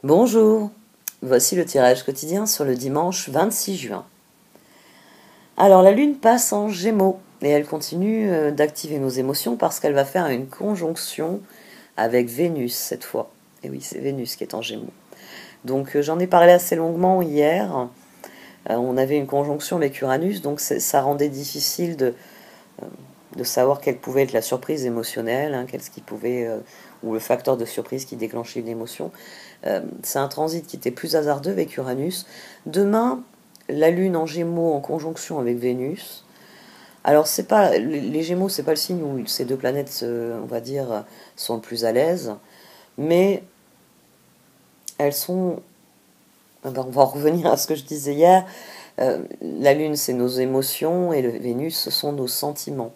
Bonjour, voici le tirage quotidien sur le dimanche 26 juin. Alors la Lune passe en Gémeaux et elle continue d'activer nos émotions parce qu'elle va faire une conjonction avec Vénus cette fois. Et oui, c'est Vénus qui est en Gémeaux. Donc j'en ai parlé assez longuement hier. On avait une conjonction avec Uranus, donc ça rendait difficile de savoir quelle pouvait être la surprise émotionnelle, qu'est-ce qui pouvait, ou le facteur de surprise qui déclenchait une émotion. C'est un transit qui était plus hasardeux avec Uranus. Demain, la Lune en Gémeaux en conjonction avec Vénus. Alors c'est pas les Gémeaux, c'est pas le signe où ces deux planètes, on va dire, sont le plus à l'aise, mais elles sont. On va revenir à ce que je disais hier. La Lune, c'est nos émotions et le Vénus, ce sont nos sentiments.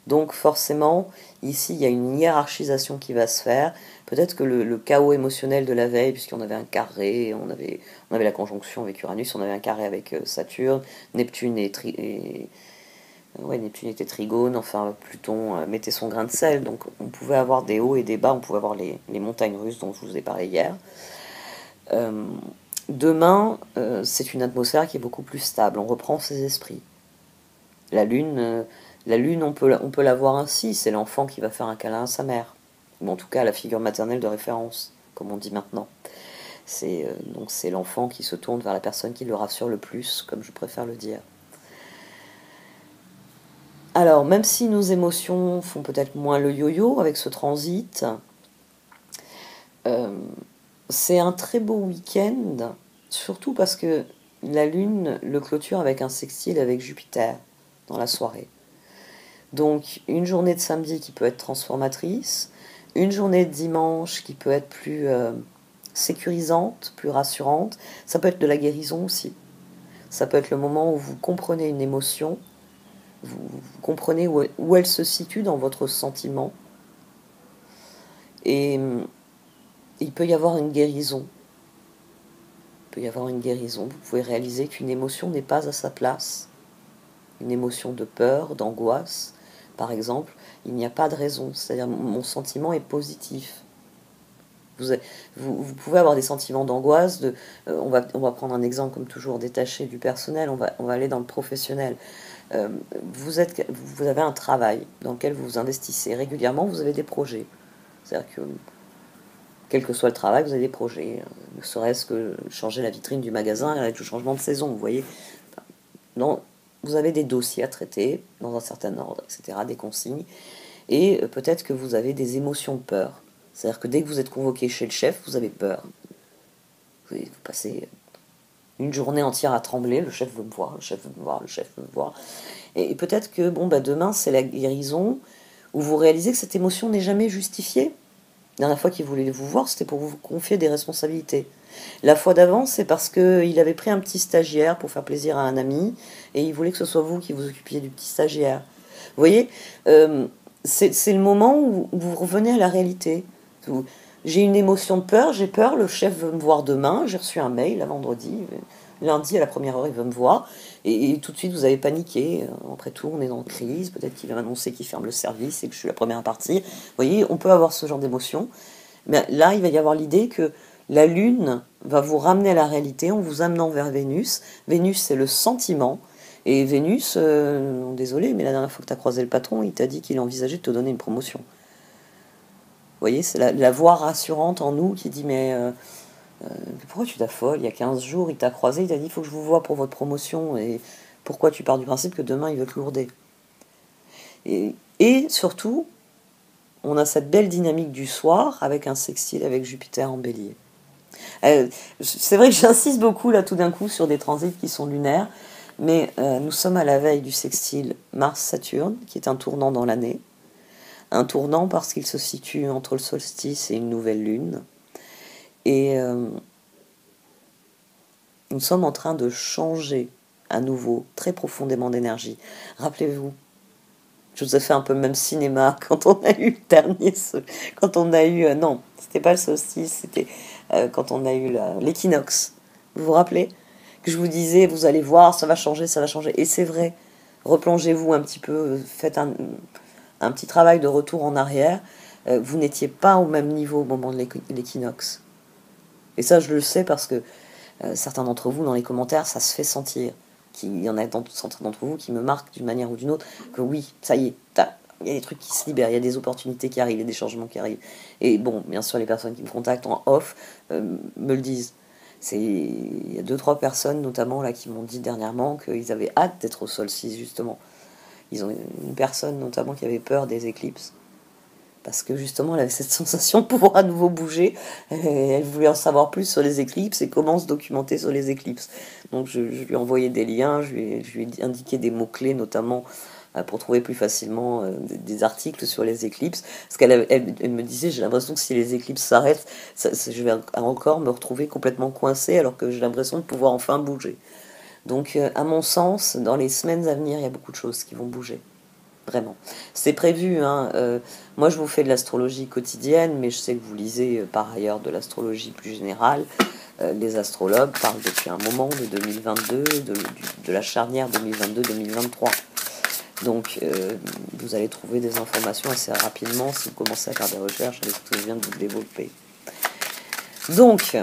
Donc forcément, ici, il y a une hiérarchisation qui va se faire. Peut-être que le chaos émotionnel de la veille, puisqu'on avait un carré, on avait la conjonction avec Uranus, on avait un carré avec Saturne, Neptune Neptune était trigone, enfin Pluton mettait son grain de sel, donc on pouvait avoir des hauts et des bas, on pouvait avoir les montagnes russes dont je vous ai parlé hier. Euh, Demain, c'est une atmosphère qui est beaucoup plus stable, on reprend ses esprits. La Lune, on peut la voir ainsi, c'est l'enfant qui va faire un câlin à sa mère, ou en tout cas la figure maternelle de référence, comme on dit maintenant. Donc c'est l'enfant qui se tourne vers la personne qui le rassure le plus, comme je préfère le dire. Alors, même si nos émotions font peut-être moins le yo-yo avec ce transit, euh, c'est un très beau week-end, surtout parce que la Lune le clôture avec un sextile avec Jupiter dans la soirée. Donc une journée de samedi qui peut être transformatrice, une journée de dimanche qui peut être plus sécurisante, plus rassurante. Ça peut être de la guérison aussi. Ça peut être le moment où vous comprenez une émotion, vous comprenez où elle se situe dans votre sentiment. Et il peut y avoir une guérison. Il peut y avoir une guérison. Vous pouvez réaliser qu'une émotion n'est pas à sa place. Une émotion de peur, d'angoisse, par exemple, il n'y a pas de raison. C'est-à-dire mon sentiment est positif. Vous pouvez avoir des sentiments d'angoisse. On va prendre un exemple comme toujours détaché du personnel. On va aller dans le professionnel. Vous avez un travail dans lequel vous vous investissez régulièrement. Vous avez des projets. C'est-à-dire que quel que soit le travail, vous avez des projets. Ne serait-ce que changer la vitrine du magasin avec le changement de saison. Vous voyez. Non, vous avez des dossiers à traiter dans un certain ordre, etc., des consignes, et peut-être que vous avez des émotions de peur. C'est-à-dire que dès que vous êtes convoqué chez le chef, vous avez peur. Vous passez une journée entière à trembler, le chef veut me voir, le chef veut me voir, le chef veut me voir. Et peut-être que demain, c'est la guérison, où vous réalisez que cette émotion n'est jamais justifiée. La dernière fois qu'il voulait vous voir, c'était pour vous confier des responsabilités. La fois d'avant, c'est parce qu'il avait pris un petit stagiaire pour faire plaisir à un ami, et il voulait que ce soit vous qui vous occupiez du petit stagiaire. Vous voyez, c'est le moment où vous revenez à la réalité. J'ai une émotion de peur, j'ai peur, le chef veut me voir demain, j'ai reçu un mail, là, vendredi, lundi à la première heure, il veut me voir, et tout de suite vous avez paniqué. Après tout, on est dans une crise, peut-être qu'il va m'annoncer qu'il ferme le service et que je suis la première à partir. Vous voyez, on peut avoir ce genre d'émotion, mais là, il va y avoir l'idée que la Lune va vous ramener à la réalité en vous amenant vers Vénus. Vénus, c'est le sentiment. Et Vénus, désolé, mais la dernière fois que tu as croisé le patron, il t'a dit qu'il envisageait de te donner une promotion. Vous voyez, c'est la voix rassurante en nous qui dit mais pourquoi tu t'affoles? Il y a 15 jours, il t'a croisé, il t'a dit il faut que je vous voie pour votre promotion. Et pourquoi tu pars du principe que demain il veut te lourder? Et surtout, on a cette belle dynamique du soir avec un sextile avec Jupiter en bélier. C'est vrai que j'insiste beaucoup là tout d'un coup sur des transits qui sont lunaires, mais nous sommes à la veille du sextile Mars-Saturne, qui est un tournant dans l'année. Un tournant parce qu'il se situe entre le solstice et une nouvelle lune. Et nous sommes en train de changer à nouveau très profondément d'énergie. Rappelez-vous, je vous ai fait un peu le même cinéma quand on a eu le dernier... Quand on a eu... non, c'était pas le solstice, c'était quand on a eu l'équinoxe. Vous vous rappelez que je vous disais, vous allez voir, ça va changer, ça va changer. Et c'est vrai, replongez-vous un petit peu, faites un petit travail de retour en arrière. Vous n'étiez pas au même niveau au moment de l'équinoxe. Et ça, je le sais parce que certains d'entre vous, dans les commentaires, ça se fait sentir. Il y en a certains d'entre vous qui me marquent d'une manière ou d'une autre que oui, ça y est, il y a des trucs qui se libèrent, il y a des opportunités qui arrivent, il y a des changements qui arrivent. Et bon, bien sûr, les personnes qui me contactent en off me le disent. Il y a 2-3 personnes, notamment, là, qui m'ont dit dernièrement qu'ils avaient hâte d'être au solstice, justement. Ils ont une personne, notamment, qui avait peur des éclipses. Parce que, justement, elle avait cette sensation de pouvoir à nouveau bouger. Elle voulait en savoir plus sur les éclipses et comment se documenter sur les éclipses. Donc, je lui ai envoyé des liens, je lui ai indiqué des mots-clés, notamment, pour trouver plus facilement des articles sur les éclipses. Parce elle me disait, j'ai l'impression que si les éclipses s'arrêtent, je vais encore me retrouver complètement coincée alors que j'ai l'impression de pouvoir enfin bouger. Donc à mon sens, dans les semaines à venir, il y a beaucoup de choses qui vont bouger. Vraiment. C'est prévu, hein. Moi je vous fais de l'astrologie quotidienne, mais je sais que vous lisez par ailleurs de l'astrologie plus générale. Les astrologues parlent depuis un moment de 2022, de la charnière 2022-2023. Donc, vous allez trouver des informations assez rapidement si vous commencez à faire des recherches avec ce que je viens de vous développer. Donc,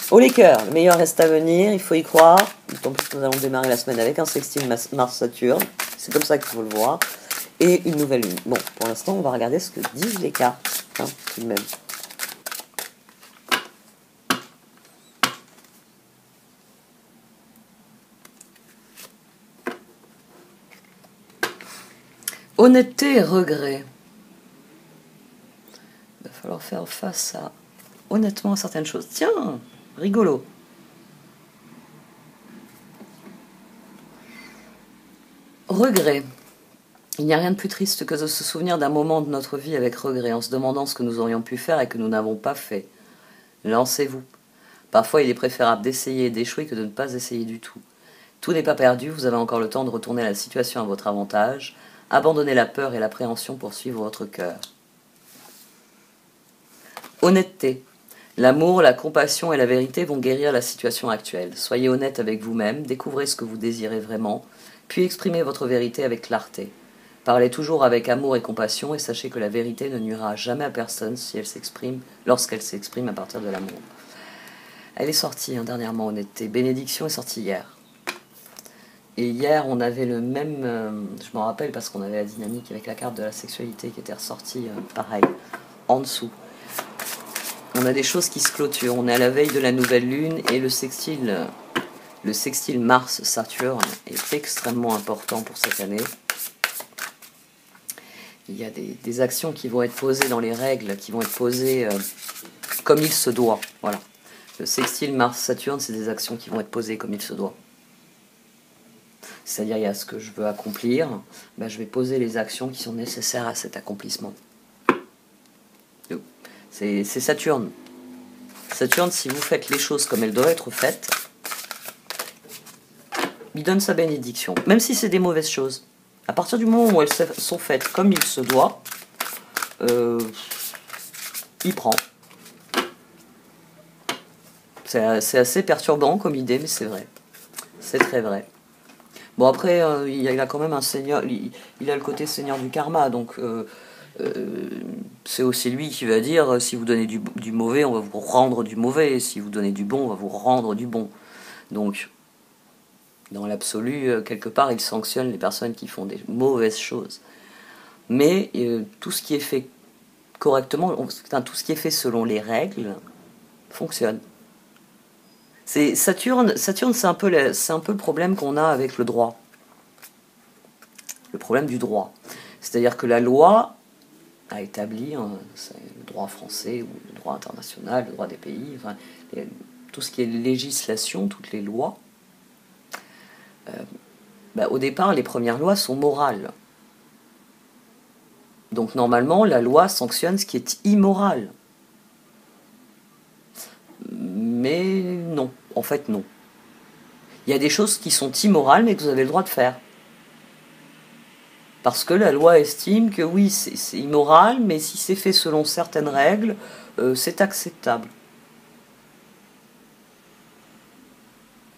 au les cœurs, le meilleur reste à venir, il faut y croire. D'autant plus que nous allons démarrer la semaine avec un sextile Mars-Saturne. C'est comme ça qu'il faut le voir. Et une nouvelle lune. Bon, pour l'instant, on va regarder ce que disent les cartes, hein, tout de même. Honnêteté et regret. Il va falloir faire face à, honnêtement, à certaines choses. Tiens, rigolo. Regret. Il n'y a rien de plus triste que de se souvenir d'un moment de notre vie avec regret, en se demandant ce que nous aurions pu faire et que nous n'avons pas fait. Lancez-vous. Parfois, il est préférable d'essayer et d'échouer que de ne pas essayer du tout. Tout n'est pas perdu, vous avez encore le temps de retourner la situation à votre avantage. Abandonnez la peur et l'appréhension pour suivre votre cœur. Honnêteté. L'amour, la compassion et la vérité vont guérir la situation actuelle. Soyez honnête avec vous-même, découvrez ce que vous désirez vraiment, puis exprimez votre vérité avec clarté. Parlez toujours avec amour et compassion et sachez que la vérité ne nuira jamais à personne si elle s'exprime, lorsqu'elle s'exprime à partir de l'amour. Elle est sortie dernièrement, honnêteté. Bénédiction est sortie hier. Et hier, on avait le même... je m'en rappelle parce qu'on avait la dynamique avec la carte de la sexualité qui était ressortie, pareil, en dessous. On a des choses qui se clôturent. On est à la veille de la nouvelle lune et le sextile Mars-Saturne est extrêmement important pour cette année. Il y a des actions qui vont être posées dans les règles, qui vont être posées comme il se doit. Voilà. Le sextile Mars-Saturne, c'est des actions qui vont être posées comme il se doit. C'est-à-dire, il y a ce que je veux accomplir, ben, je vais poser les actions qui sont nécessaires à cet accomplissement. C'est Saturne. Saturne, si vous faites les choses comme elles doivent être faites, il donne sa bénédiction, même si c'est des mauvaises choses. À partir du moment où elles sont faites comme il se doit, il prend. C'est assez perturbant comme idée, mais c'est vrai. C'est très vrai. Bon, après, il a quand même un seigneur, il a le côté seigneur du karma, donc c'est aussi lui qui va dire, si vous donnez du mauvais, on va vous rendre du mauvais, si vous donnez du bon, on va vous rendre du bon. Donc, dans l'absolu, quelque part, il sanctionne les personnes qui font des mauvaises choses. Mais tout ce qui est fait correctement, tout ce qui est fait selon les règles, fonctionne. Saturne, c'est un peu le problème qu'on a avec le droit. Le problème du droit. C'est-à-dire que la loi a établi le droit français ou le droit international, le droit des pays, enfin, tout ce qui est législation, toutes les lois. Au départ, les premières lois sont morales. Donc normalement, la loi sanctionne ce qui est immoral. Mais non, en fait non. Il y a des choses qui sont immorales mais que vous avez le droit de faire. Parce que la loi estime que oui, c'est immoral, mais si c'est fait selon certaines règles, c'est acceptable.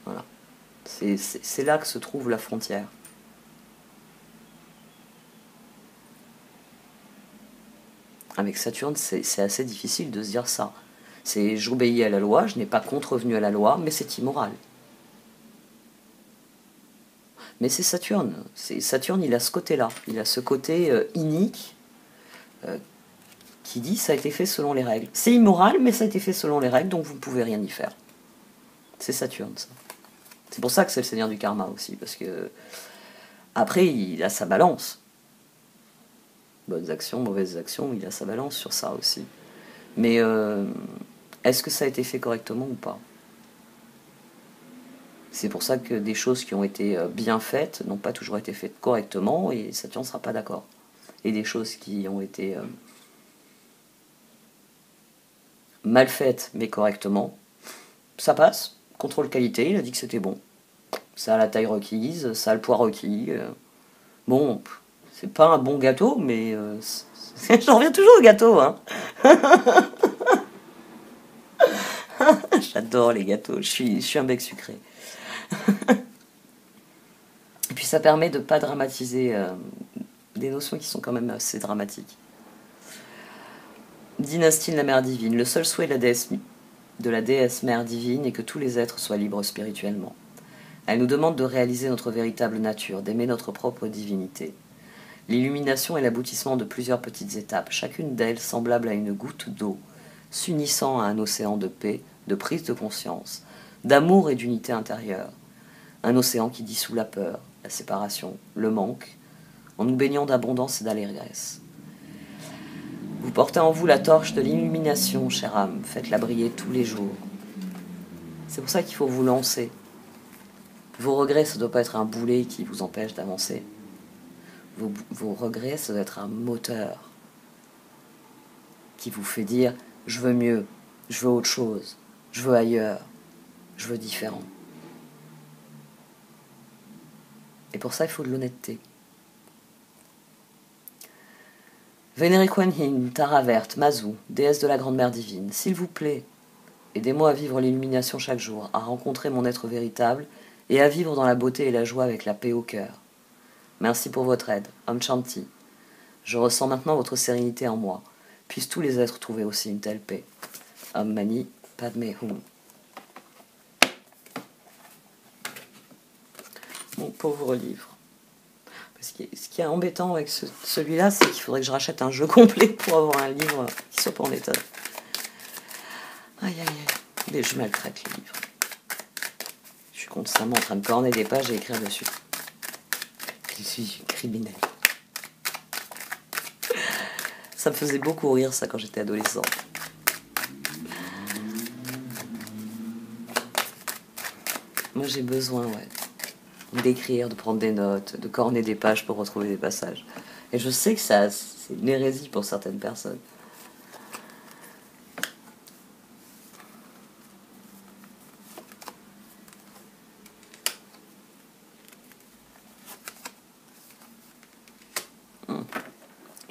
Voilà. C'est là que se trouve la frontière. Avec Saturne, c'est assez difficile de se dire ça. C'est j'obéis à la loi, je n'ai pas contrevenu à la loi, mais c'est immoral. Mais c'est Saturne. Saturne, il a ce côté-là. Il a ce côté inique qui dit ça a été fait selon les règles. C'est immoral, mais ça a été fait selon les règles, donc vous ne pouvez rien y faire. C'est Saturne, ça. C'est pour ça que c'est le seigneur du karma aussi, parce que après, il a sa balance. Bonnes actions, mauvaises actions, il a sa balance sur ça aussi. Mais est-ce que ça a été fait correctement ou pas? C'est pour ça que des choses qui ont été bien faites n'ont pas toujours été faites correctement, et Saturne ne sera pas d'accord. Et des choses qui ont été mal faites, mais correctement, ça passe. Contrôle qualité, il a dit que c'était bon. Ça a la taille requise, ça a le poids requis. Bon, c'est pas un bon gâteau, mais j'en reviens toujours au gâteau, hein. J'adore les gâteaux, je suis un bec sucré. Et puis ça permet de ne pas dramatiser des notions qui sont quand même assez dramatiques. Dynastie de la mère divine. Le seul souhait de la déesse mère divine est que tous les êtres soient libres spirituellement. Elle nous demande de réaliser notre véritable nature, d'aimer notre propre divinité. L'illumination est l'aboutissement de plusieurs petites étapes, chacune d'elles semblable à une goutte d'eau, s'unissant à un océan de paix, de prise de conscience, d'amour et d'unité intérieure. Un océan qui dissout la peur, la séparation, le manque, en nous baignant d'abondance et d'allégresse. Vous portez en vous la torche de l'illumination, chère âme, faites-la briller tous les jours. C'est pour ça qu'il faut vous lancer. Vos regrets, ça ne doit pas être un boulet qui vous empêche d'avancer. Vos regrets, ça doit être un moteur qui vous fait dire « je veux mieux, je veux autre chose, je veux ailleurs, je veux différent ». Et pour ça, il faut de l'honnêteté. Vénérée Kuan Yin, Tara Verte, Mazou, déesse de la Grande Mère Divine, s'il vous plaît, aidez-moi à vivre l'illumination chaque jour, à rencontrer mon être véritable et à vivre dans la beauté et la joie avec la paix au cœur. Merci pour votre aide, Om Shanti. Je ressens maintenant votre sérénité en moi. Puissent tous les êtres trouver aussi une telle paix. Om Mani Padme Hum. Mon pauvre livre. Ce qui est embêtant avec celui-là, c'est qu'il faudrait que je rachète un jeu complet pour avoir un livre qui soit pas en état. Aïe aïe aïe. Mais je maltraite les livres. Je suis constamment en train de corner des pages et écrire dessus. Je suis criminel. Ça me faisait beaucoup rire ça quand j'étais adolescent. Moi j'ai besoin, d'écrire, de prendre des notes, de corner des pages pour retrouver des passages. Et je sais que c'est une hérésie pour certaines personnes.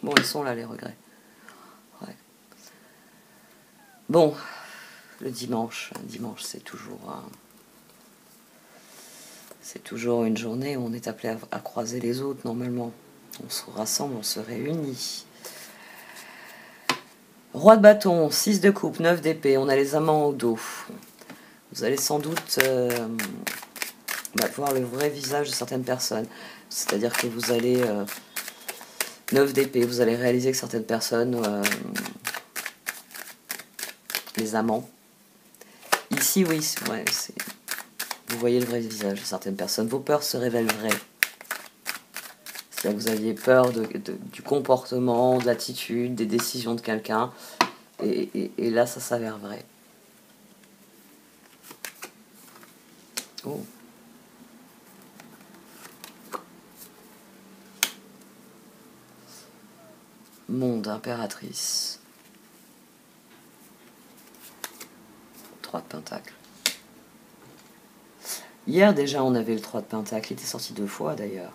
Bon, ils sont là les regrets. Ouais. Bon, le dimanche c'est toujours une journée où on est appelé à croiser les autres normalement. On se rassemble, on se réunit. Roi de bâton, 6 de coupe, 9 d'épée, on a les amants au dos. Vous allez sans doute voir le vrai visage de certaines personnes. C'est-à-dire que vous allez... 9 d'épée, vous allez réaliser que certaines personnes... les amants. Ici, oui, vous voyez le vrai visage de certaines personnes. Vos peurs se révèlent vraies. C'est-à-dire que vous aviez peur du comportement, de l'attitude, des décisions de quelqu'un. Et là, ça s'avère vrai. Oh. Monde, impératrice. 3 de pentacle. Hier déjà on avait le 3 de pentacle, il était sorti 2 fois d'ailleurs.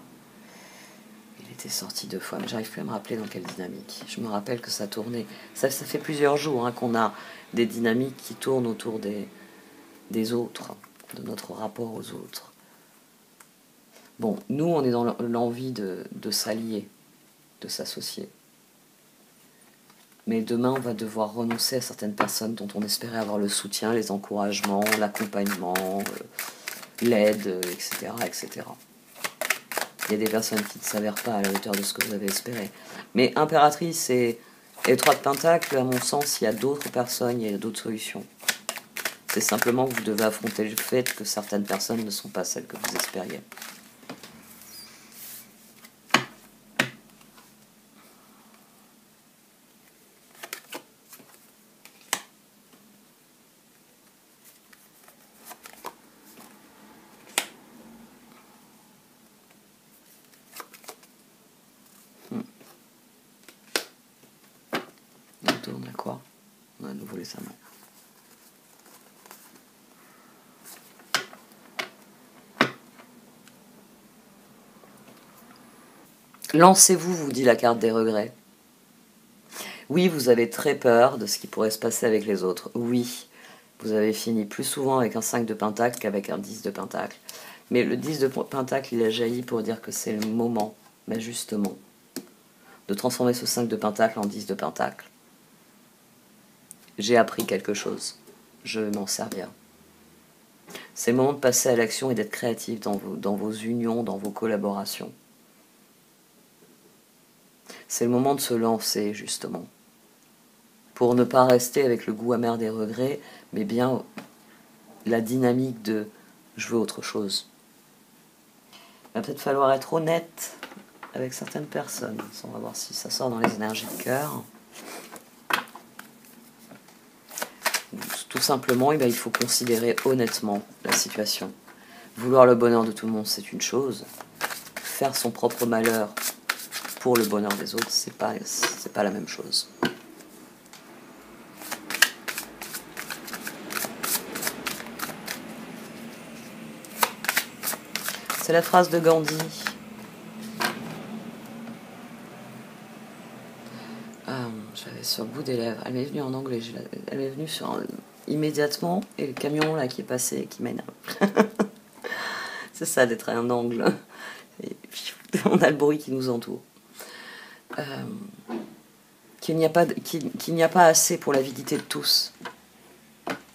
Il était sorti 2 fois, mais j'arrive plus à me rappeler dans quelle dynamique. Je me rappelle que ça tournait. Ça fait plusieurs jours qu'on a des dynamiques qui tournent autour des autres, de notre rapport aux autres. Bon, nous on est dans l'envie de s'allier, de s'associer. Mais demain, on va devoir renoncer à certaines personnes dont on espérait avoir le soutien, les encouragements, l'accompagnement, l'aide, etc., etc. Il y a des personnes qui ne s'avèrent pas à la hauteur de ce que vous avez espéré. Mais impératrice et 3 de Pentacle, à mon sens, il y a d'autres personnes, il y a d'autres solutions. C'est simplement que vous devez affronter le fait que certaines personnes ne sont pas celles que vous espériez. On a quoi? On a à nouveau les amants. Lancez-vous, vous dit la carte des regrets. Oui, vous avez très peur de ce qui pourrait se passer avec les autres. Oui, vous avez fini plus souvent avec un 5 de Pentacle qu'avec un 10 de Pentacle. Mais le 10 de Pentacle, il a jailli pour dire que c'est le moment, mais justement, de transformer ce 5 de Pentacle en 10 de Pentacle. J'ai appris quelque chose. Je vais m'en servir. C'est le moment de passer à l'action et d'être créatif dans vos unions, dans vos collaborations. C'est le moment de se lancer, justement. Pour ne pas rester avec le goût amer des regrets, mais bien la dynamique de « je veux autre chose ». Il va peut-être falloir être honnête avec certaines personnes. On va voir si ça sort dans les énergies de cœur. Tout simplement, il faut considérer honnêtement la situation. Vouloir le bonheur de tout le monde, c'est une chose. Faire son propre malheur pour le bonheur des autres, c'est pas la même chose. C'est la phrase de Gandhi. J'avais sur le bout des lèvres. Elle m'est venue en anglais. Elle m'est venue immédiatement. Et le camion là qui est passé, qui m'énerve. C'est ça d'être à un angle. Et puis, on a le bruit qui nous entoure. Qu'il n'y a pas assez pour l'avidité de tous.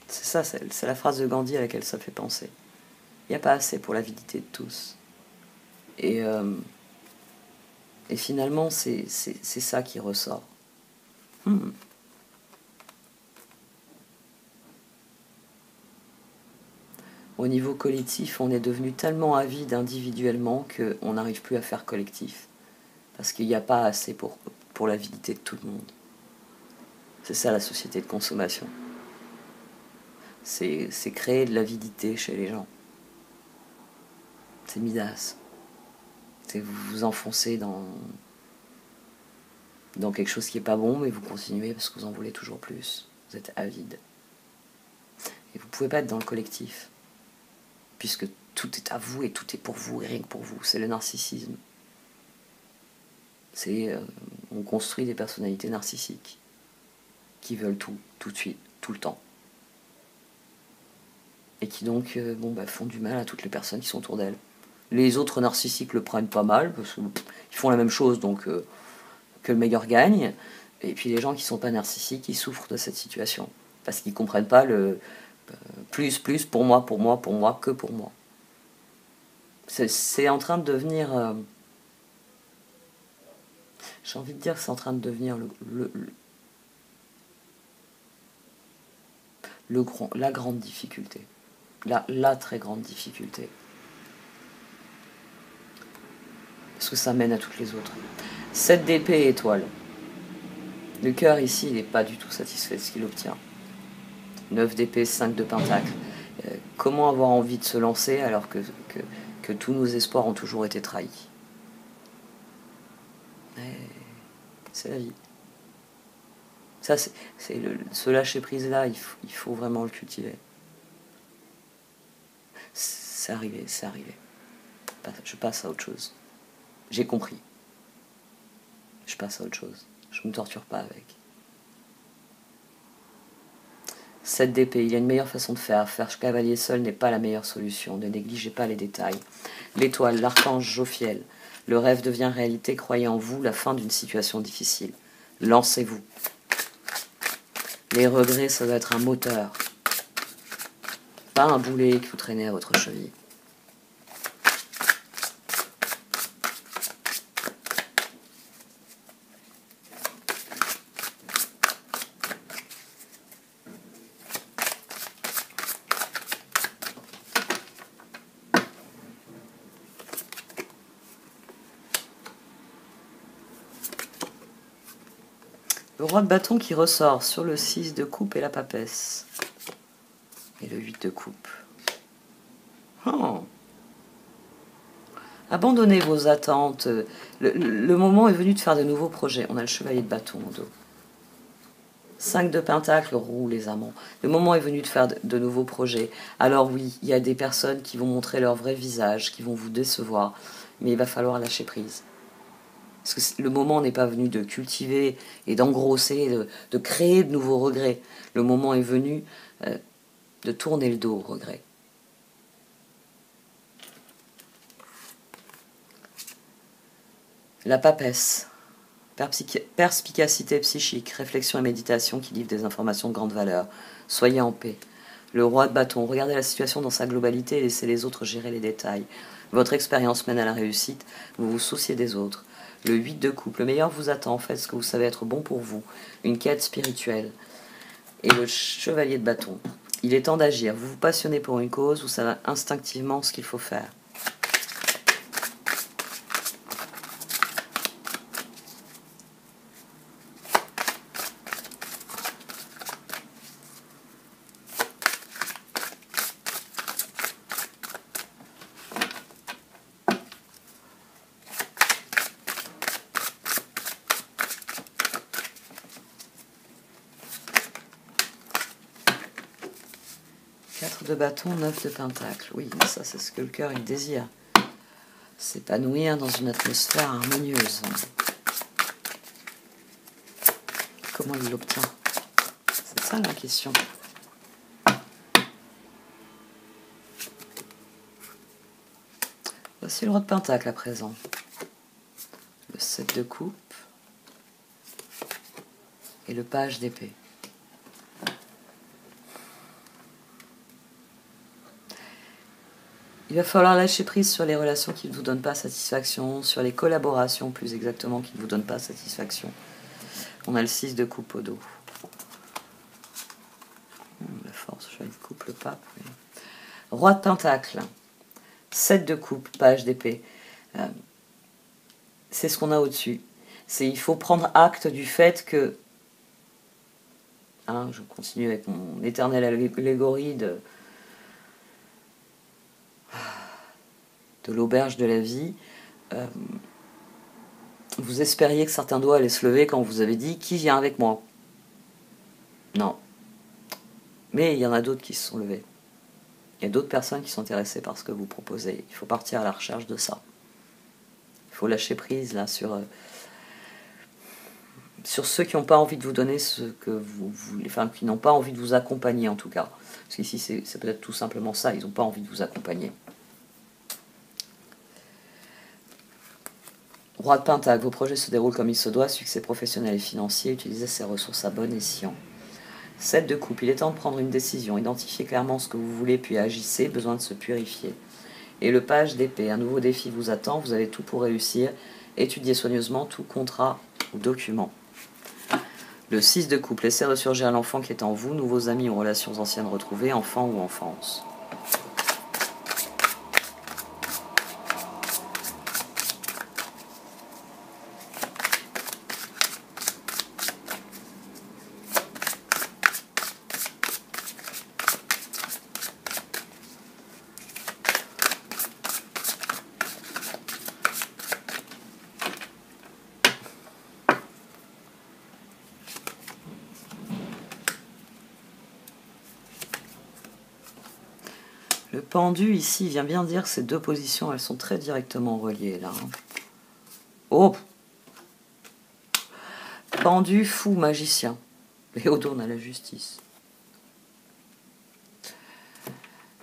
C'est ça, c'est la phrase de Gandhi à laquelle ça fait penser. Il n'y a pas assez pour l'avidité de tous. Et finalement, c'est ça qui ressort. Au niveau collectif, on est devenu tellement avide individuellement qu'on n'arrive plus à faire collectif. Parce qu'il n'y a pas assez pour l'avidité de tout le monde. C'est ça la société de consommation. C'est créer de l'avidité chez les gens. C'est Midas. C'est vous vous enfoncer dans quelque chose qui n'est pas bon, mais vous continuez parce que vous en voulez toujours plus. Vous êtes avide. Et vous ne pouvez pas être dans le collectif. Puisque tout est à vous et tout est pour vous et rien que pour vous. C'est le narcissisme. On construit des personnalités narcissiques qui veulent tout de suite, tout le temps. Et qui donc font du mal à toutes les personnes qui sont autour d'elles. Les autres narcissiques le prennent pas mal, parce qu'ils font la même chose, donc que le meilleur gagne. Et puis les gens qui sont pas narcissiques, ils souffrent de cette situation. Parce qu'ils comprennent pas le plus, pour moi, que pour moi. C'est en train de devenir... j'ai envie de dire que c'est en train de devenir la grande difficulté. La très grande difficulté. Parce que ça mène à toutes les autres. 7 d'épée et étoile. Le cœur ici, il n'est pas du tout satisfait de ce qu'il obtient. 9 d'épée, 5 de pentacle. Comment avoir envie de se lancer alors que tous nos espoirs ont toujours été trahis? C'est la vie. Ça, ce lâcher-prise-là, il faut vraiment le cultiver. C'est arrivé. Je passe à autre chose. J'ai compris. Je passe à autre chose. Je ne me torture pas avec. 7 d'épée, il y a une meilleure façon de faire. Faire cavalier seul n'est pas la meilleure solution. Ne négligez pas les détails. L'étoile, l'archange Jophiel. Le rêve devient réalité. Croyez en vous, la fin d'une situation difficile. Lancez-vous. Les regrets, ça doit être un moteur. Pas un boulet que vous traînez à votre cheville. Le roi de bâton qui ressort sur le 6 de coupe et la papesse. Et le 8 de coupe. Oh. Abandonnez vos attentes. Le moment est venu de faire de nouveaux projets. On a le chevalier de bâton au dos. 5 de pentacle, roue les amants. Le moment est venu de faire de nouveaux projets. Alors oui, il y a des personnes qui vont montrer leur vrai visage, qui vont vous décevoir. Mais il va falloir lâcher prise. Parce que le moment n'est pas venu de cultiver et d'engrosser, de créer de nouveaux regrets. Le moment est venu de tourner le dos aux regrets. La papesse. Perspicacité psychique, réflexion et méditation qui livrent des informations de grande valeur. Soyez en paix. Le roi de bâton, regardez la situation dans sa globalité et laissez les autres gérer les détails. Votre expérience mène à la réussite, vous vous souciez des autres. Le 8 de coupe, le meilleur vous attend, faites ce que vous savez être bon pour vous. Une quête spirituelle. Et le chevalier de bâton, il est temps d'agir. Vous vous passionnez pour une cause, vous savez instinctivement ce qu'il faut faire. De bâton, 9 de pentacle. Oui, mais ça, c'est ce que le cœur il désire. S'épanouir dans une atmosphère harmonieuse. Comment il l'obtient? C'est ça la question. Voici le roi de pentacle à présent. Le 7 de coupe. Et le page d'épée. Il va falloir lâcher prise sur les relations qui ne vous donnent pas satisfaction, sur les collaborations plus exactement qui ne vous donnent pas satisfaction. On a le 6 de coupe au dos. La force, je coupe le pape. Oui. Roi de pentacle. 7 de coupe, page d'épée. C'est ce qu'on a au-dessus. Il faut prendre acte du fait que... je continue avec mon éternelle allégorie de l'auberge de la vie. Vous espériez que certains doigts allaient se lever quand vous avez dit « Qui vient avec moi ?» Non. Mais il y en a d'autres qui se sont levés. Il y a d'autres personnes qui sont intéressées par ce que vous proposez. Il faut partir à la recherche de ça. Il faut lâcher prise là sur ceux qui n'ont pas envie de vous donner ce que vous voulez, enfin qui n'ont pas envie de vous accompagner en tout cas. Parce qu'ici c'est peut-être tout simplement ça, ils n'ont pas envie de vous accompagner. Roi de pentacle, vos projets se déroulent comme il se doit, succès professionnel et financier, utilisez ces ressources à bon escient. 7 de coupe, il est temps de prendre une décision, identifiez clairement ce que vous voulez puis agissez, besoin de se purifier. Et le page d'épée, un nouveau défi vous attend, vous avez tout pour réussir, étudiez soigneusement tout contrat ou document. Le 6 de coupe, laissez ressurgir l'enfant qui est en vous, nouveaux amis ou relations anciennes retrouvées, enfant ou enfance. Le pendu, ici, vient bien dire que ces deux positions, elles sont très directement reliées, là. Oh! Pendu, fou, magicien. Et au dos, on a la justice.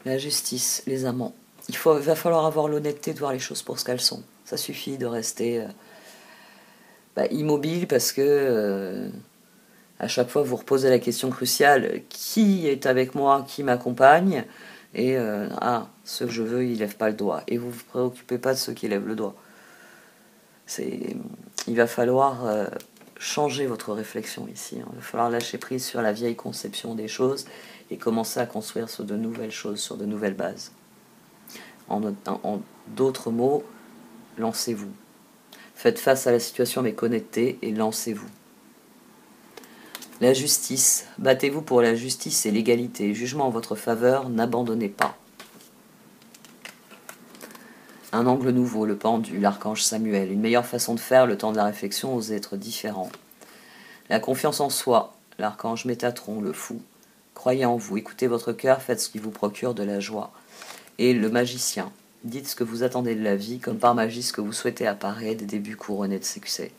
La justice, les amants. Il va falloir avoir l'honnêteté de voir les choses pour ce qu'elles sont. Ça suffit de rester immobile parce que... À chaque fois, vous reposez la question cruciale, qui est avec moi, qui m'accompagne? Et ce que je veux, il lève pas le doigt. Et vous ne vous préoccupez pas de ceux qui lèvent le doigt. Il va falloir changer votre réflexion ici. Il va falloir lâcher prise sur la vieille conception des choses et commencer à construire sur de nouvelles choses, sur de nouvelles bases. En d'autres mots, lancez-vous. Faites face à la situation mais connectez et lancez-vous. La justice. Battez-vous pour la justice et l'égalité. Jugement en votre faveur, n'abandonnez pas. Un angle nouveau, le pendu, l'archange Samuel. Une meilleure façon de faire, le temps de la réflexion, osez être différent. La confiance en soi, l'archange Métatron, le fou. Croyez en vous, écoutez votre cœur, faites ce qui vous procure de la joie. Et le magicien. Dites ce que vous attendez de la vie, comme par magie ce que vous souhaitez apparaît, des débuts couronnés de succès.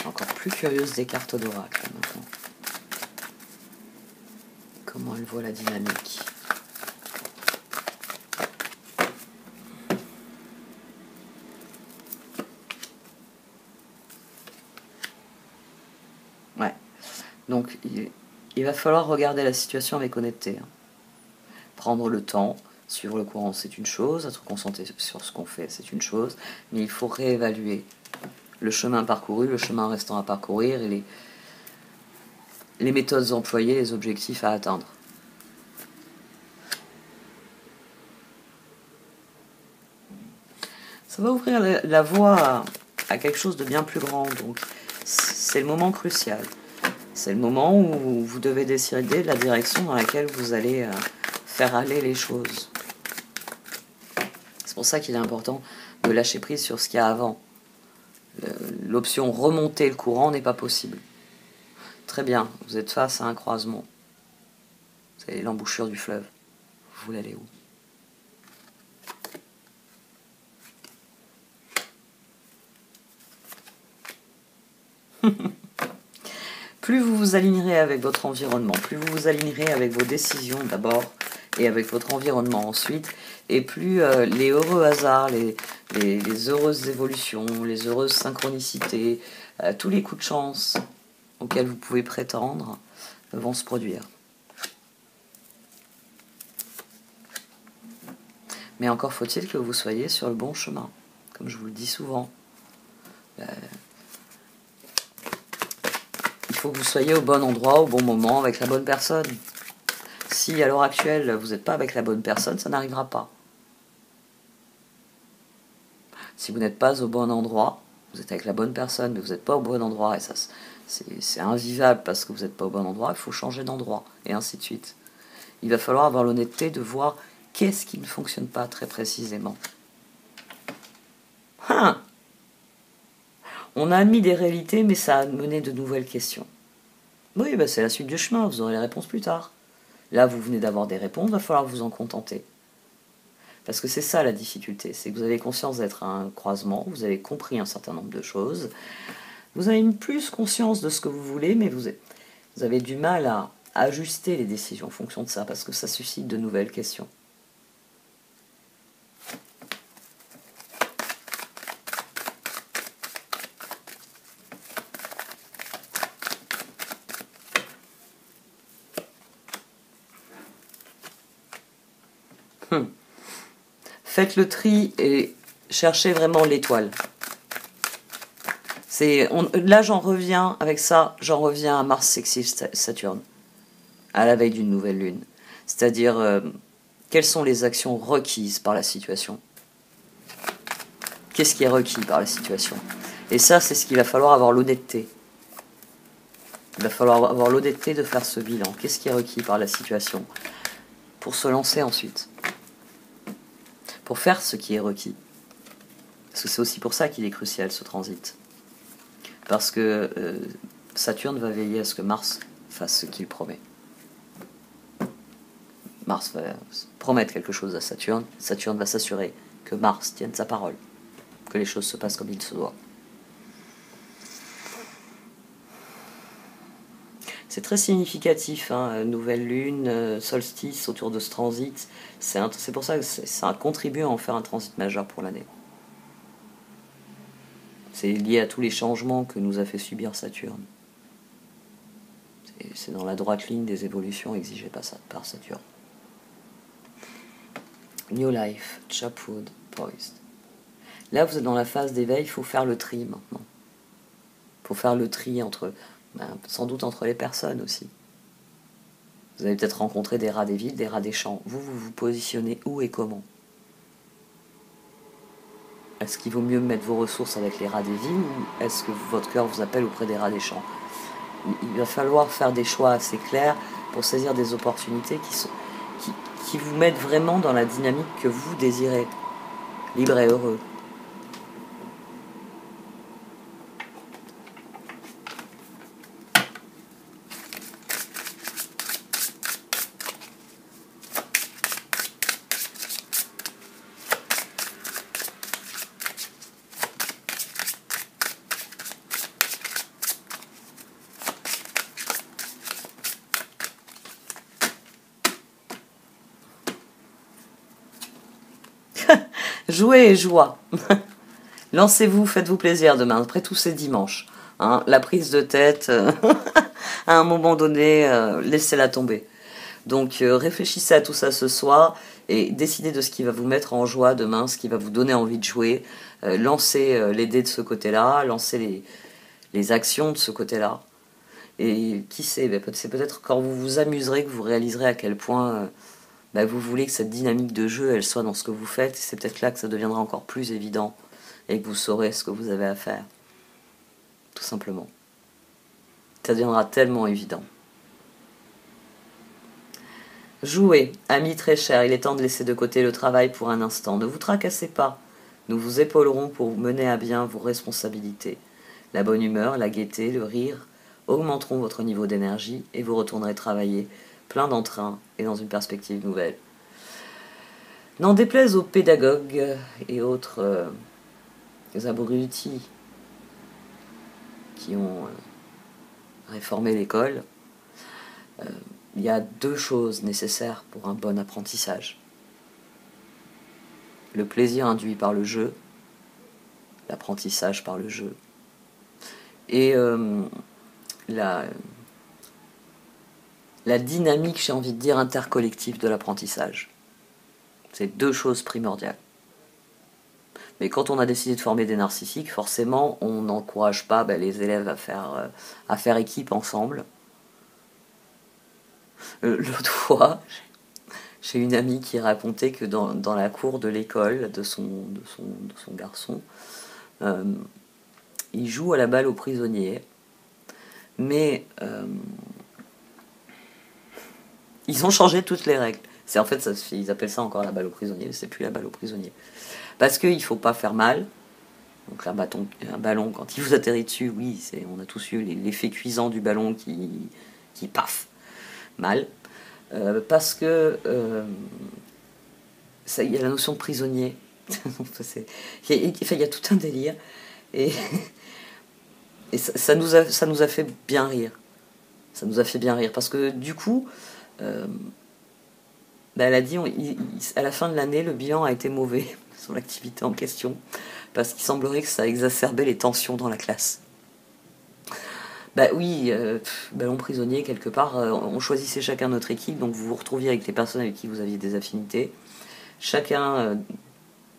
Encore plus curieuse des cartes d'oracle maintenant. Comment elle voit la dynamique. Ouais. Donc il va falloir regarder la situation avec honnêteté. Prendre le temps, suivre le courant c'est une chose, être concentré sur ce qu'on fait c'est une chose, mais il faut réévaluer le chemin parcouru, le chemin restant à parcourir et les méthodes employées, les objectifs à atteindre. Ça va ouvrir la voie à quelque chose de bien plus grand, donc c'est le moment crucial. C'est le moment où vous devez décider de la direction dans laquelle vous allez faire aller les choses. C'est pour ça qu'il est important de lâcher prise sur ce qu'il y a avant. L'option remonter le courant n'est pas possible. Très bien, vous êtes face à un croisement. C'est l'embouchure du fleuve. Vous voulez aller où? Plus vous vous alignerez avec votre environnement, plus vous vous alignerez avec vos décisions d'abord et avec votre environnement ensuite, et plus les heureux hasards, les heureuses évolutions, les heureuses synchronicités, tous les coups de chance auxquels vous pouvez prétendre vont se produire. Mais encore faut-il que vous soyez sur le bon chemin, comme je vous le dis souvent. Il faut que vous soyez au bon endroit, au bon moment, avec la bonne personne. Si à l'heure actuelle, vous n'êtes pas avec la bonne personne, ça n'arrivera pas. Si vous n'êtes pas au bon endroit, vous êtes avec la bonne personne, mais vous n'êtes pas au bon endroit, et ça c'est invivable parce que vous n'êtes pas au bon endroit, il faut changer d'endroit, et ainsi de suite. Il va falloir avoir l'honnêteté de voir qu'est-ce qui ne fonctionne pas très précisément. On a admis des réalités, mais ça a mené de nouvelles questions. Oui, c'est la suite du chemin, vous aurez les réponses plus tard. Là, vous venez d'avoir des réponses, il va falloir vous en contenter. Parce que c'est ça la difficulté, c'est que vous avez conscience d'être à un croisement, vous avez compris un certain nombre de choses, vous avez plus conscience de ce que vous voulez, mais vous avez du mal à ajuster les décisions en fonction de ça, parce que ça suscite de nouvelles questions. Faites le tri et cherchez vraiment l'étoile. Là, j'en reviens avec ça, j'en reviens à Mars sextile Saturne, à la veille d'une nouvelle lune. C'est-à-dire, quelles sont les actions requises par la situation? Qu'est-ce qui est requis par la situation? Et ça, c'est ce qu'il va falloir avoir l'honnêteté. Il va falloir avoir l'honnêteté de faire ce bilan. Qu'est-ce qui est requis par la situation? Pour se lancer ensuite. Pour faire ce qui est requis. Parce que c'est aussi pour ça qu'il est crucial, ce transit. Parce que Saturne va veiller à ce que Mars fasse ce qu'il promet. Mars va promettre quelque chose à Saturne. Saturne va s'assurer que Mars tienne sa parole. Que les choses se passent comme il se doit. C'est très significatif, hein, nouvelle lune, solstice autour de ce transit. C'est pour ça que ça a contribué à en faire un transit majeur pour l'année. C'est lié à tous les changements que nous a fait subir Saturne. C'est dans la droite ligne des évolutions exigées par Saturne. New Life, Chapwood, Poised. Là, vous êtes dans la phase d'éveil, il faut faire le tri maintenant. Il faut faire le tri sans doute entre les personnes aussi. Vous avez peut-être rencontré des rats des villes, des rats des champs. Vous vous positionnez où et comment? Est-ce qu'il vaut mieux mettre vos ressources avec les rats des villes ou est-ce que votre cœur vous appelle auprès des rats des champs? Il va falloir faire des choix assez clairs pour saisir des opportunités qui vous mettent vraiment dans la dynamique que vous désirez, libre et heureux. Jouez et joie. Lancez-vous, faites-vous plaisir demain. Après tout, c'est dimanche. Hein, la prise de tête, à un moment donné, laissez-la tomber. Donc réfléchissez à tout ça ce soir et décidez de ce qui va vous mettre en joie demain, ce qui va vous donner envie de jouer. Lancez les dés de ce côté-là, lancez les actions de ce côté-là. Et qui sait, c'est peut-être quand vous vous amuserez que vous réaliserez à quel point vous voulez que cette dynamique de jeu elle soit dans ce que vous faites. C'est peut-être là que ça deviendra encore plus évident et que vous saurez ce que vous avez à faire. Tout simplement. Ça deviendra tellement évident. Jouez, amis très chers, il est temps de laisser de côté le travail pour un instant. Ne vous tracassez pas. Nous vous épaulerons pour mener à bien vos responsabilités. La bonne humeur, la gaieté, le rire augmenteront votre niveau d'énergie et vous retournerez travailler plein d'entrain et dans une perspective nouvelle. N'en déplaise aux pédagogues et autres abrutis qui ont réformé l'école, il y a 2 choses nécessaires pour un bon apprentissage. Le plaisir induit par le jeu, l'apprentissage par le jeu, et la dynamique, j'ai envie de dire, intercollective de l'apprentissage. C'est 2 choses primordiales. Mais quand on a décidé de former des narcissiques, forcément, on n'encourage pas les élèves à faire équipe ensemble. L'autre fois, j'ai une amie qui racontait que dans la cour de l'école de son garçon, il joue à la balle aux prisonniers, mais ils ont changé toutes les règles. En fait, ils appellent ça encore la balle aux prisonniers, mais c'est plus la balle aux prisonniers. Parce qu'il ne faut pas faire mal. Donc un ballon, quand il vous atterrit dessus, oui, on a tous eu l'effet cuisant du ballon qui paf, mal. Parce que il y a la notion de prisonnier. Il y a tout un délire. Et ça nous a fait bien rire. Ça nous a fait bien rire. Parce que du coup, elle a dit, à la fin de l'année, le bilan a été mauvais sur l'activité en question. Parce qu'il semblerait que ça exacerbait les tensions dans la classe. Oui, ballon prisonnier, quelque part, on choisissait chacun notre équipe, donc vous vous retrouviez avec les personnes avec qui vous aviez des affinités, chacun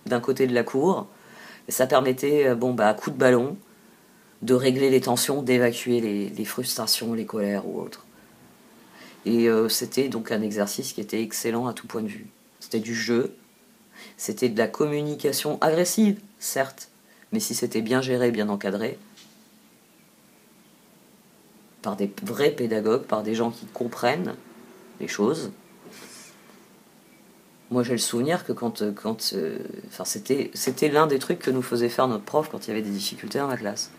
d'un côté de la cour, et ça permettait, à coup de ballon, de régler les tensions, d'évacuer les frustrations, les colères ou autres. Et c'était donc un exercice qui était excellent à tout point de vue. C'était du jeu, c'était de la communication agressive, certes, mais si c'était bien géré, bien encadré, par des vrais pédagogues, par des gens qui comprennent les choses. Moi, j'ai le souvenir que c'était l'un des trucs que nous faisait faire notre prof quand il y avait des difficultés dans la classe.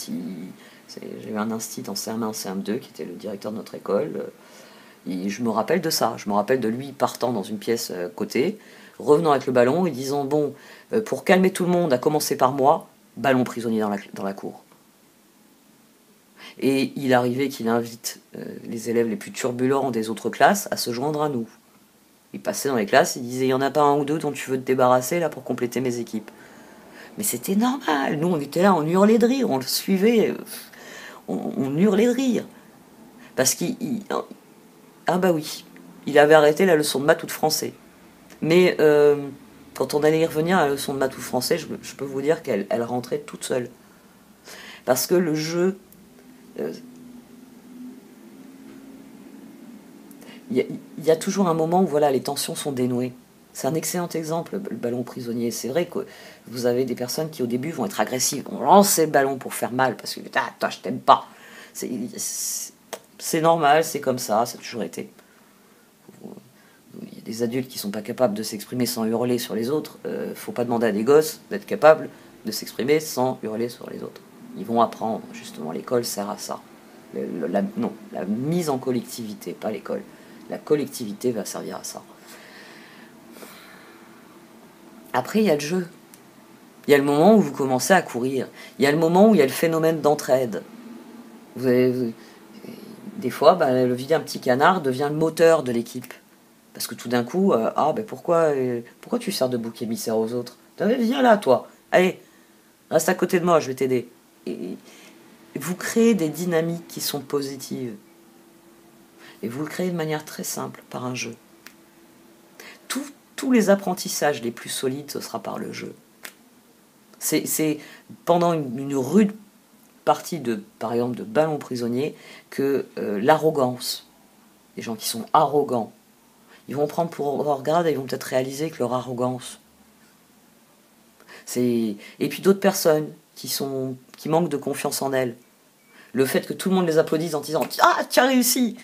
J'ai eu un institut en CM1, CM2 qui était le directeur de notre école. Je me rappelle de ça. Je me rappelle de lui partant dans une pièce côté, revenant avec le ballon et disant pour calmer tout le monde, à commencer par moi, ballon prisonnier dans la cour. Et il arrivait qu'il invite les élèves les plus turbulents des autres classes à se joindre à nous. Il passait dans les classes, il disait, il n'y en a pas un ou deux dont tu veux te débarrasser là pour compléter mes équipes. Mais c'était normal, nous on était là, on hurlait de rire, on le suivait, on hurlait de rire. Parce qu'il... Ah bah oui, il avait arrêté la leçon de maths ou de français. Mais quand on allait y revenir à la leçon de maths ou de français, je peux vous dire qu'elle rentrait toute seule. Parce que le jeu... Il y a toujours un moment où voilà, les tensions sont dénouées. C'est un excellent exemple, le ballon prisonnier. C'est vrai que vous avez des personnes qui au début vont être agressives, vont lancer le ballon pour faire mal, parce que toi je t'aime pas. C'est normal, c'est comme ça a toujours été. Il y a des adultes qui sont pas capables de s'exprimer sans hurler sur les autres. Faut pas demander à des gosses d'être capables de s'exprimer sans hurler sur les autres. Ils vont apprendre, justement, l'école sert à ça. Non, la mise en collectivité, pas l'école. La collectivité va servir à ça. Après, il y a le jeu. Il y a le moment où vous commencez à courir. Il y a le moment où il y a le phénomène d'entraide. Des fois, le vilain petit canard devient le moteur de l'équipe. Parce que tout d'un coup, pourquoi tu sers de bouc émissaire aux autres? Viens là, toi. Allez, reste à côté de moi, je vais t'aider. Et vous créez des dynamiques qui sont positives. Et vous le créez de manière très simple, par un jeu. Tous les apprentissages les plus solides, ce sera par le jeu. C'est pendant une rude partie, par exemple, de ballon prisonnier, que l'arrogance, les gens qui sont arrogants, ils vont prendre pour leur grade et ils vont peut-être réaliser que leur arrogance. Et puis d'autres personnes qui manquent de confiance en elles. Le fait que tout le monde les applaudisse en disant « Ah, tu as réussi !»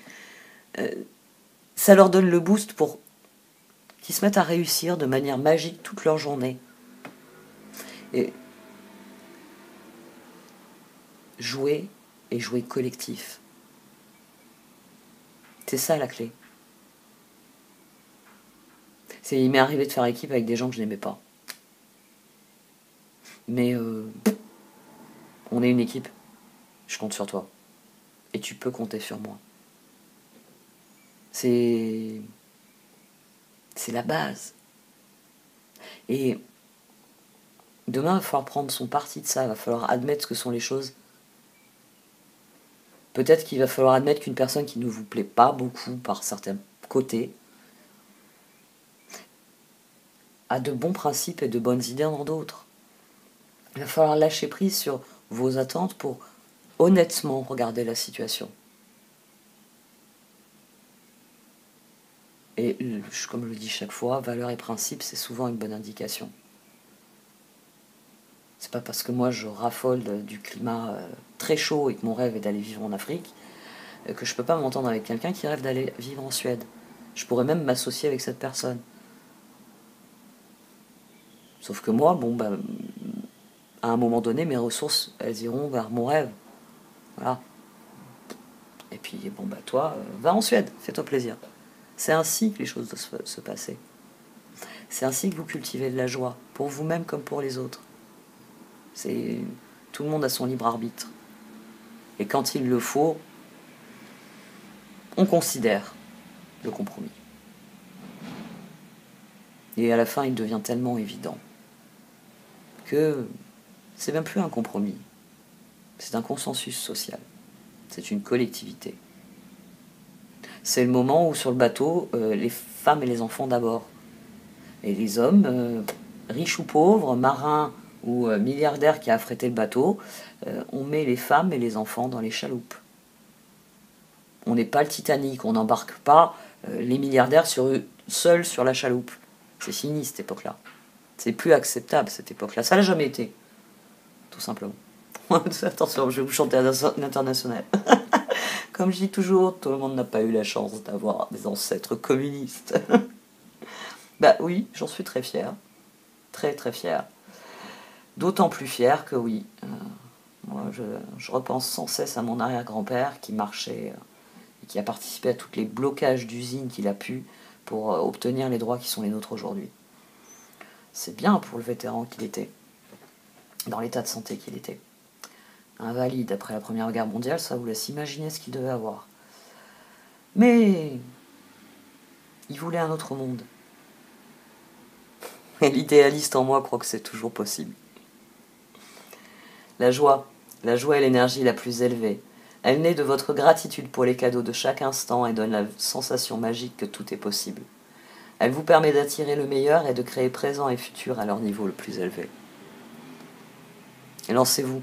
ça leur donne le boost pour qu'ils se mettent à réussir de manière magique toute leur journée. Et jouer et jouer collectif. C'est ça la clé. Il m'est arrivé de faire équipe avec des gens que je n'aimais pas. Mais on est une équipe. Je compte sur toi. Et tu peux compter sur moi. C'est la base. Et demain, il va falloir prendre son parti de ça. Il va falloir admettre ce que sont les choses. Peut-être qu'il va falloir admettre qu'une personne qui ne vous plaît pas beaucoup par certains côtés a de bons principes et de bonnes idées dans d'autres. Il va falloir lâcher prise sur vos attentes pour honnêtement regarder la situation. Et comme je le dis chaque fois, valeurs et principes, c'est souvent une bonne indication. C'est pas parce que moi je raffole du climat très chaud et que mon rêve est d'aller vivre en Afrique que je peux pas m'entendre avec quelqu'un qui rêve d'aller vivre en Suède. Je pourrais même m'associer avec cette personne. Sauf que moi, à un moment donné, mes ressources, elles iront vers mon rêve. Voilà. Et puis, toi, va en Suède, fais-toi plaisir. C'est ainsi que les choses doivent se passer. C'est ainsi que vous cultivez de la joie, pour vous-même comme pour les autres. Tout le monde a son libre arbitre. Et quand il le faut, on considère le compromis. Et à la fin, il devient tellement évident que c'est même plus un compromis. C'est un consensus social. C'est une collectivité. C'est le moment où sur le bateau, les femmes et les enfants d'abord. Et les hommes, riches ou pauvres, marins ou milliardaires qui a affrété le bateau, on met les femmes et les enfants dans les chaloupes. On n'est pas le Titanic, on n'embarque pas les milliardaires seuls sur la chaloupe. C'est fini cette époque-là. C'est plus acceptable cette époque-là. Ça l'a jamais été, tout simplement. Attention, je vais vous chanter à l'international. Comme je dis toujours, tout le monde n'a pas eu la chance d'avoir des ancêtres communistes. Oui, j'en suis très fier. Très très fier. D'autant plus fier que oui, moi je repense sans cesse à mon arrière-grand-père qui marchait et qui a participé à tous les blocages d'usines qu'il a pu pour obtenir les droits qui sont les nôtres aujourd'hui. C'est bien pour le vétéran qu'il était, dans l'état de santé qu'il était. invalide après la Première Guerre mondiale, ça vous laisse imaginer ce qu'il devait avoir. Mais il voulait un autre monde. Et l'idéaliste en moi croit que c'est toujours possible. La joie est l'énergie la plus élevée. Elle naît de votre gratitude pour les cadeaux de chaque instant et donne la sensation magique que tout est possible. Elle vous permet d'attirer le meilleur et de créer présent et futur à leur niveau le plus élevé. Et lancez-vous.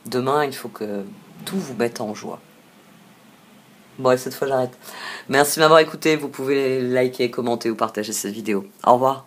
Demain, il faut que tout vous mette en joie. Bon, cette fois j'arrête. Merci de m'avoir écouté. Vous pouvez liker, commenter ou partager cette vidéo. Au revoir.